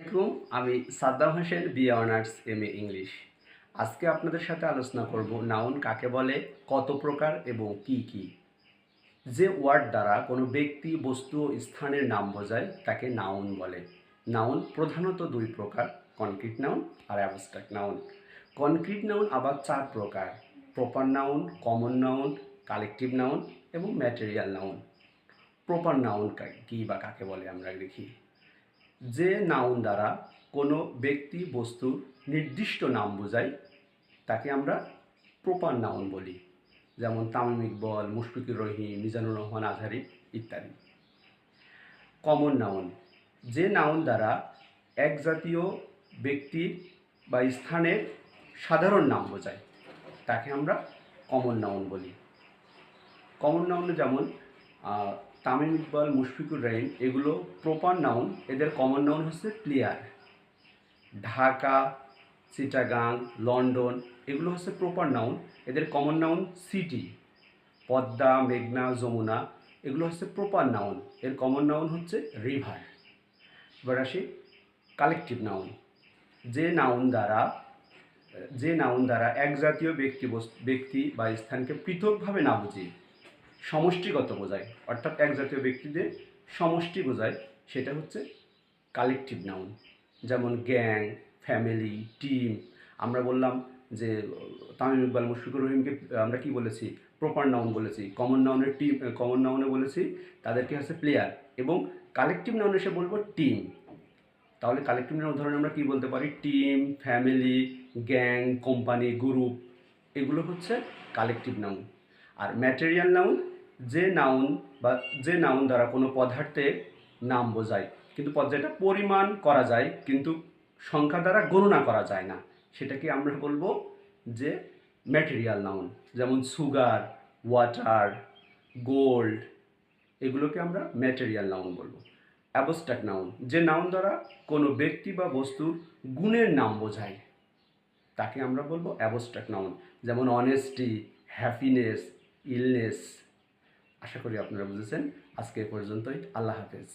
আসসালামু আমি Saddam Hossain BA honours MA English. আজকে আপনাদের সাথে আলোচনা করব নাউন কাকে বলে, কত প্রকার এবং কি কি। যে ওয়ার্ড দ্বারা কোনো ব্যক্তি, বস্তু ও স্থানের নাম বোঝায় তাকে নাউন বলে। নাউন প্রধানত দুই প্রকার, কনক্রিট নাউন আর অ্যাবস্ট্রাক্ট নাউন। কনক্রিট নাউন আবার চার প্রকার: proper noun, common noun, collective noun এবং ম্যাটেরিয়াল নাউন। প্রপার নাউন কি বা কাকে বলে আমরা দেখি। যে নাউন দ্বারা কোনো ব্যক্তি, বস্তুর নির্দিষ্ট নাম বোঝায় তাকে আমরা প্রপার নাউন বলি, যেমন তামিম ইকবল, মুশফিকুর রহিম, মিজানুর রহমান আজহারি ইত্যাদি। কমন নাউন: যে নাউন দ্বারা এক জাতীয় ব্যক্তির বা স্থানের সাধারণ নাম বোঝায় তাকে আমরা কমন নাউন বলি। কমন নাউন যেমন তামিম ইকবাল, মুশফিকুর রহিম, এগুলো প্রপার নাউন। এদের কমন নাউন হচ্ছে প্লেয়ার। ঢাকা, চিটাগাং, লন্ডন এগুলো হচ্ছে প্রপার নাউন। এদের কমন নাউন সিটি। পদ্মা, মেঘনা, যমুনা এগুলো হচ্ছে প্রপার নাউন। এর কমন নাউন হচ্ছে রিভার। এবার আসি কালেকটিভ নাউন। যে নাউন দ্বারা এক জাতীয় ব্যক্তি বা স্থানকে পৃথকভাবে না বুঝিয়ে সমষ্টিগত বোঝায়, অর্থাৎ এক জাতীয় ব্যক্তিদের সমষ্টি বোঝায়, সেটা হচ্ছে কালেকটিভ নাউন। যেমন গ্যাং, ফ্যামিলি, টিম। আমরা বললাম যে তামিম ইকবাল, মুশফিকুর রহিমকে আমরা কি বলেছি, প্রপার নাউন বলেছি। কমন নাউনে বলেছি তাদেরকে হচ্ছে প্লেয়ার, এবং কালেকটিভ নাউন এসে বলবো টিম। তাহলে কালেকটিভ নাউন উদাহরণে আমরা কি বলতে পারি? Team, family, gang, company, group এগুলো হচ্ছে কালেকটিভ নাউন। আর ম্যাটেরিয়াল নাউন: যে নাউন দ্বারা কোনো পদার্থের নাম বোঝায়, কিন্তু যেটা পরিমাণ করা যায় কিন্তু সংখ্যা দ্বারা গণনা করা যায় না, সেটাকে আমরা বলবো যে ম্যাটেরিয়াল নাউন। যেমন সুগার, ওয়াটার, গোল্ড এগুলোকে আমরা ম্যাটেরিয়াল নাউন বলবো। অ্যাবস্ট্রাক্ট নাউন: যে নাউন দ্বারা কোনো ব্যক্তি বা বস্তুর গুণের নাম বোঝায় তাকে আমরা বলবো অ্যাবস্ট্রাক্ট নাউন। যেমন অনেস্টি, হ্যাপিনেস, ইলনেস। আশা করি আপনারা বুঝেছেন। আজকে এ পর্যন্তই। আল্লাহ হাফেজ।